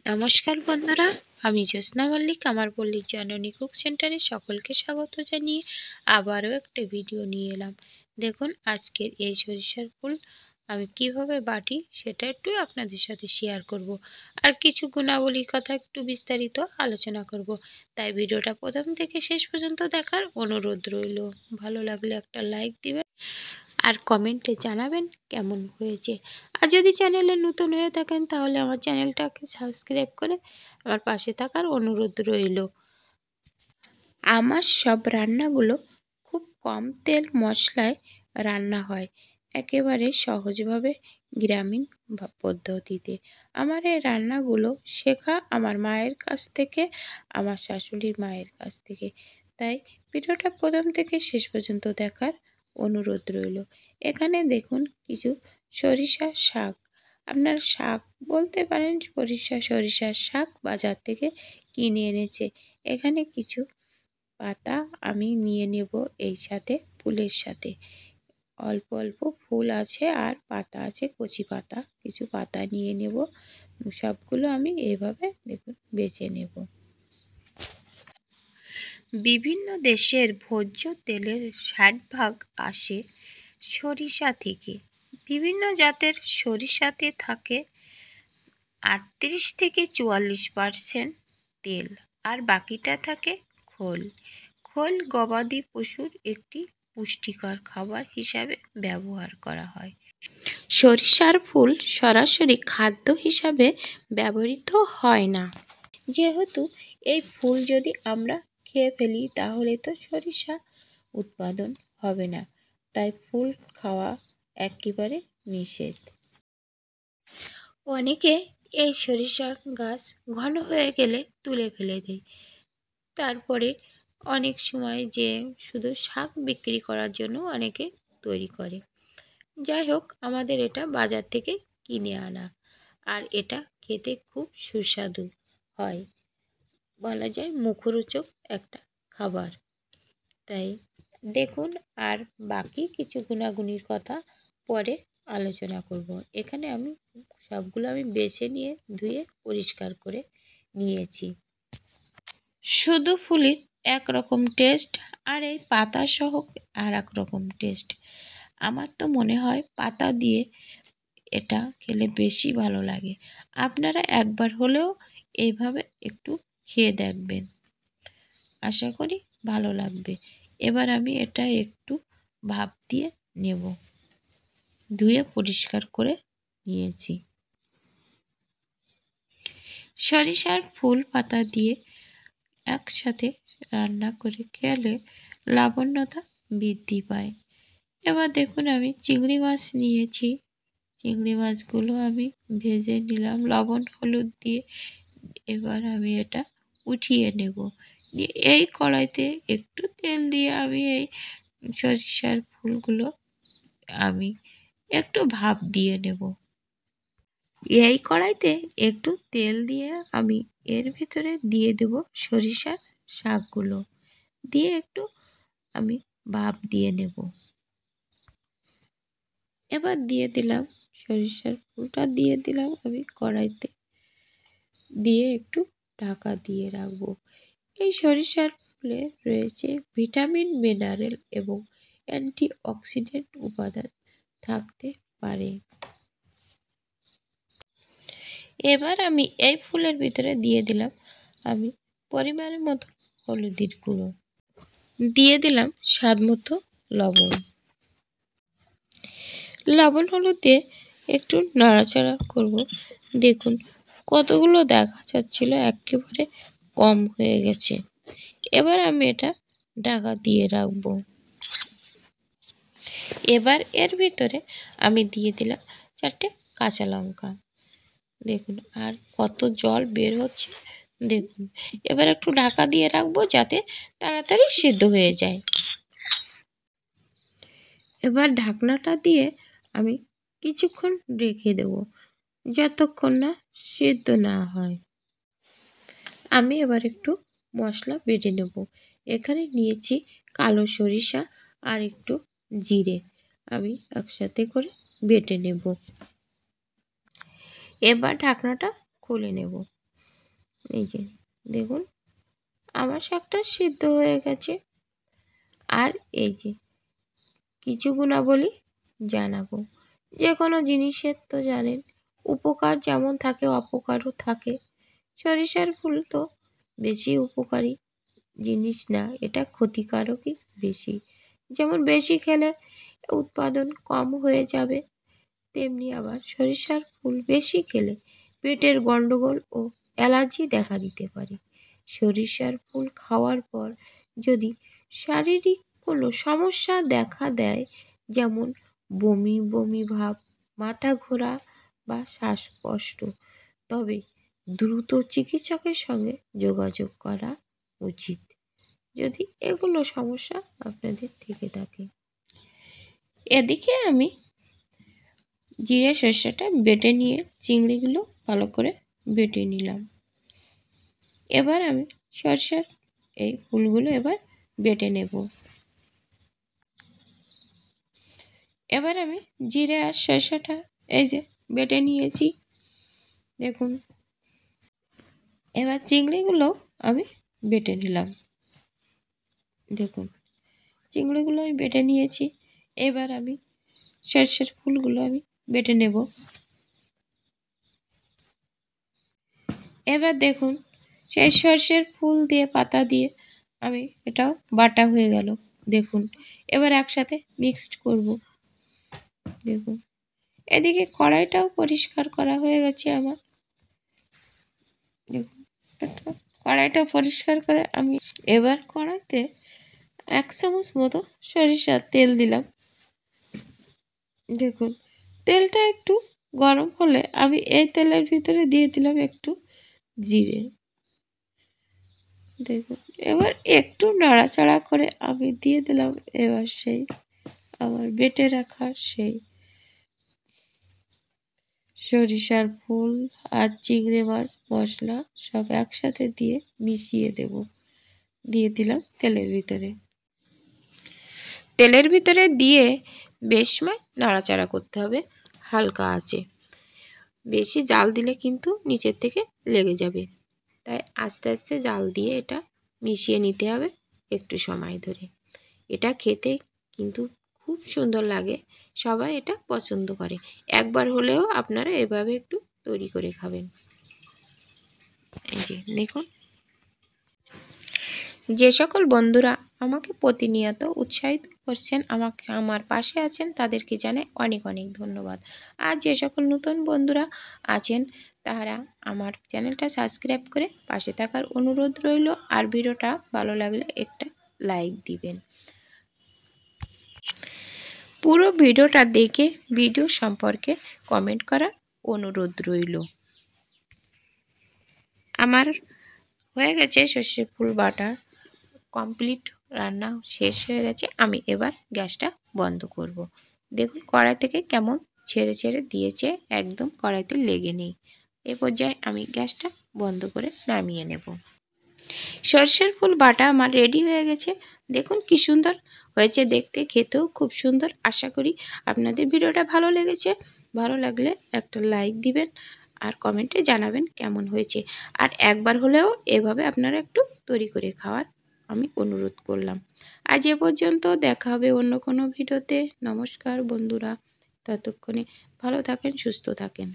নমস্কার বন্ধুরা, আমি জ্যোৎস্না মল্লিক। আমার পল্লীর জননী কুক সেন্টারে সকলকে স্বাগত জানিয়ে আবারও একটা ভিডিও নিয়ে এলাম। দেখুন, আজকের এই সরিষার ফুল আমি কিভাবে বাটি সেটা একটু আপনাদের সাথে শেয়ার করব। আর কিছু গুণাবলীর কথা একটু বিস্তারিত আলোচনা করব। তাই ভিডিওটা প্রথম থেকে শেষ পর্যন্ত দেখার অনুরোধ রইল। ভালো লাগলে একটা লাইক দিবেন আর কমেন্টে জানাবেন কেমন হয়েছে। আর যদি চ্যানেলে নতুন হয়ে থাকেন তাহলে আমার চ্যানেলটাকে সাবস্ক্রাইব করে আমার পাশে থাকার অনুরোধ রইল। আমার সব রান্নাগুলো খুব কম তেল মশলায় রান্না হয়, একেবারে সহজভাবে গ্রামীণ পদ্ধতিতে। আমার এই রান্নাগুলো শেখা আমার মায়ের কাছ থেকে, আমার শাশুড়ির মায়ের কাছ থেকে। তাই ভিডিওটা প্রথম থেকে শেষ পর্যন্ত দেখার অনুরোধ রইল। এখানে দেখুন কিছু সরিষার শাক, আপনার শাক বলতে পারেন সরিষার শাক বাজার থেকে কিনে এনেছে। এখানে কিছু পাতা আমি নিয়ে নেব, এই সাথে ফুলের সাথে অল্প অল্প ফুল আছে আর পাতা আছে, কচি পাতা কিছু পাতা নিয়ে নেব। সবগুলো আমি এভাবে দেখুন বেছে নেব। বিভিন্ন দেশের ভোজ্য তেলের 60% আসে সরিষা থেকে। বিভিন্ন জাতের সরিষাতে থাকে 38 থেকে 44% তেল, আর বাকিটা থাকে খোল। খোল গবাদি পশুর একটি পুষ্টিকর খাবার হিসাবে ব্যবহার করা হয়। সরিষার ফুল সরাসরি খাদ্য হিসাবে ব্যবহৃত হয় না, যেহেতু এই ফুল যদি আমরা খেয়ে ফেলি তাহলে তো সরিষা উৎপাদন হবে না, তাই ফুল খাওয়া একেবারে নিষেধ। অনেকে এই সরিষা গাছ ঘন হয়ে গেলে তুলে ফেলে দেয়, তারপরে অনেক সময় যে শুধু শাক বিক্রি করার জন্য অনেকে তৈরি করে। যাই হোক, আমাদের এটা বাজার থেকে কিনে আনা, আর এটা খেতে খুব সুস্বাদু হয়, বলা যায় মুখরোচক একটা খাবার। তাই দেখুন, আর বাকি কিছু গুণাগুণির কথা পরে আলোচনা করব। এখানে আমি সবগুলো বেছে নিয়ে ধুয়ে পরিষ্কার করে নিয়েছি। শুধু ফুলের একরকম টেস্ট, আর এই পাতা সহ আর এক রকম টেস্ট। আমার তো মনে হয় পাতা দিয়ে এটা খেলে বেশি ভালো লাগে। আপনারা একবার হলেও এইভাবে একটু খেয়ে দেখবেন, আশা করি ভালো লাগবে। এবার আমি এটা একটু ভাপ দিয়ে নেব। ধুয়ে পরিষ্কার করে নিয়েছি। সরিষার ফুল পাতা দিয়ে একসাথে রান্না করে খেলে লাবণ্যতা বৃদ্ধি পায়। এবার দেখুন, আমি চিংড়ি মাছ নিয়েছি। চিংড়ি মাছগুলো আমি ভেজে নিলাম লবণ হলুদ দিয়ে। এবার আমি এটা উঠিয়ে নেব। এই কড়াইতে একটু তেল দিয়ে আমি এই সরিষার ফুলগুলো আমি একটু ভাপ দিয়ে নেব। এই কড়াইতে একটু তেল দিয়ে আমি এর ভিতরে দিয়ে দেব সরিষার শাকগুলো, দিয়ে একটু আমি ভাপ দিয়ে নেব। এবার দিয়ে দিলাম সরিষার ফুলটা, দিয়ে দিলাম আমি কড়াইতে, দিয়ে একটু ঢাকা দিয়ে রাখবো। এই সরিষার ফুলে রয়েছে ভিটামিন, মিনারেল এবং অ্যান্টিঅক্সিডেন্ট উপাদান থাকতে পারে। এবার আমি এই ফুলের ভিতরে দিয়ে দিলাম আমি পরিমাণের মতো হলুদের গুঁড়ো, দিয়ে দিলাম স্বাদ মতো লবণ। লবণ হলুদ দিয়ে একটু নাড়াচাড়া করব। দেখুন, কতগুলো দেখা যাচ্ছিল একেবারে কম হয়ে গেছে। এবার আমি এটা ঢাকা দিয়ে রাখবো। এবার এর ভিতরে আমি দিয়ে দিলাম 4টে কাঁচা লঙ্কা। দেখুন আর কত জল বের হচ্ছে, দেখুন। এবার একটু ঢাকা দিয়ে রাখবো যাতে তাড়াতাড়ি সিদ্ধ হয়ে যায়। এবার ঢাকনাটা দিয়ে আমি কিছুক্ষণ রেখে দেব, যতক্ষণ না সিদ্ধ না হয়। আমি এবার একটু মশলা বেটে নেব। এখানে নিয়েছি কালো সরিষা আর একটু জিরে, আমি একসাথে করে বেটে নেব। এবার ঢাকনাটা খুলে নেব। এই যে দেখুন আমার শাকটা সিদ্ধ হয়ে গেছে। আর এই যে কিছু গুণাবলী জানাবো। যে কোনো জিনিসের তো জানেন উপকার যেমন থাকে অপকারও থাকে। সরিষার ফুল তো বেশি উপকারী জিনিস না, এটা ক্ষতিকারকই বেশি। যেমন বেশি খেলে উৎপাদন কম হয়ে যাবে, তেমনি আবার সরিষার ফুল বেশি খেলে পেটের গণ্ডগোল ও অ্যালার্জি দেখা দিতে পারে। সরিষার ফুল খাওয়ার পর যদি শারীরিক কোনো সমস্যা দেখা দেয়, যেমন বমি বমি ভাব, মাথা ঘোরা বা শ্বাসকষ্ট, তবে দ্রুত চিকিৎসকের সঙ্গে যোগাযোগ করা উচিত যদি এগুলো সমস্যা আপনাদের থেকে থাকে। এদিকে আমি জিরে সর্ষেটা বেটে নিয়ে চিংড়িগুলো ভালো করে বেটে নিলাম। এবার আমি সর্ষের এই ফুলগুলো এবার বেটে নেব। এবার আমি জিরে আর সর্ষেটা এই যে বেটে নিয়েছি দেখুন। এবার চিংড়িগুলো আমি বেটে নিলাম দেখুন। চিংড়িগুলো আমি বেটে নিয়েছি। এবার আমি সর্ষের ফুলগুলো আমি বেটে নেব। এবার দেখুন সেই সর্ষের ফুল দিয়ে পাতা দিয়ে আমি এটাও বাটা হয়ে গেল দেখুন। এবার একসাথে মিক্সড করব দেখুন। এদিকে কড়াইটাও পরিষ্কার করা হয়ে গেছে আমার দেখুন। কড়াইটা পরিষ্কার করে আমি এবার কড়াইতে 1 চামচ মতো সরিষার তেল দিলাম দেখুন। তেলটা একটু গরম হলে আমি এই তেলের ভিতরে দিয়ে দিলাম একটু জিরে দেখুন। এবার একটু নাড়াচাড়া করে আমি দিয়ে দিলাম এবার সেই আমার বেটে রাখা সেই সরিষার ফুল আর চিংড়ি মাছ মশলা সব একসাথে দিয়ে মিশিয়ে দেব। দিয়ে দিলাম তেলের ভিতরে। তেলের ভিতরে দিয়ে বেশ সময় নাড়াচাড়া করতে হবে হালকা আঁচে। বেশি জাল দিলে কিন্তু নিচের থেকে লেগে যাবে, তাই আস্তে আস্তে জাল দিয়ে এটা মিশিয়ে নিতে হবে একটু সময় ধরে। এটা খেতে কিন্তু খুব সুন্দর লাগে, সবাই এটা পছন্দ করে। একবার হলেও আপনারা এভাবে একটু তৈরি করে খাবেন। এই যে দেখুন, যে সকল বন্ধুরা আমাকে প্রতিনিয়ত উৎসাহিত করছেন, আমাকে আমার পাশে আছেন, তাদেরকে জানাই অনেক অনেক ধন্যবাদ। আর যে সকল নতুন বন্ধুরা আছেন তারা আমার চ্যানেলটা সাবস্ক্রাইব করে পাশে থাকার অনুরোধ রইল। আর ভিডিওটা ভালো লাগলে একটা লাইক দিবেন। পুরো ভিডিওটা দেখে ভিডিও সম্পর্কে কমেন্ট করার অনুরোধ রইল। আমার হয়ে গেছে সর্ষে ফুল বাটা কমপ্লিট, রান্না শেষ হয়ে গেছে। আমি এবার গ্যাসটা বন্ধ করব। দেখুন কড়াই থেকে কেমন ছেড়ে ছেড়ে দিয়েছে, একদম কড়াইতে লেগে নেই। এ পর্যায়ে আমি গ্যাসটা বন্ধ করে নামিয়ে নেব। সর্ষের ফুল বাটা আমার রেডি হয়ে গেছে। দেখুন কি সুন্দর হয়েছে দেখতে, খেতেও খুব সুন্দর। আশা করি আপনাদের ভিডিওটা ভালো লেগেছে। ভালো লাগলে একটা লাইক দিবেন আর কমেন্টে জানাবেন কেমন হয়েছে। আর একবার হলেও এভাবে আপনারা একটু তৈরি করে খাওয়ার আমি অনুরোধ করলাম। আজ এ পর্যন্ত, দেখা হবে অন্য কোনো ভিডিওতে। নমস্কার বন্ধুরা, ততক্ষণে ভালো থাকেন, সুস্থ থাকেন।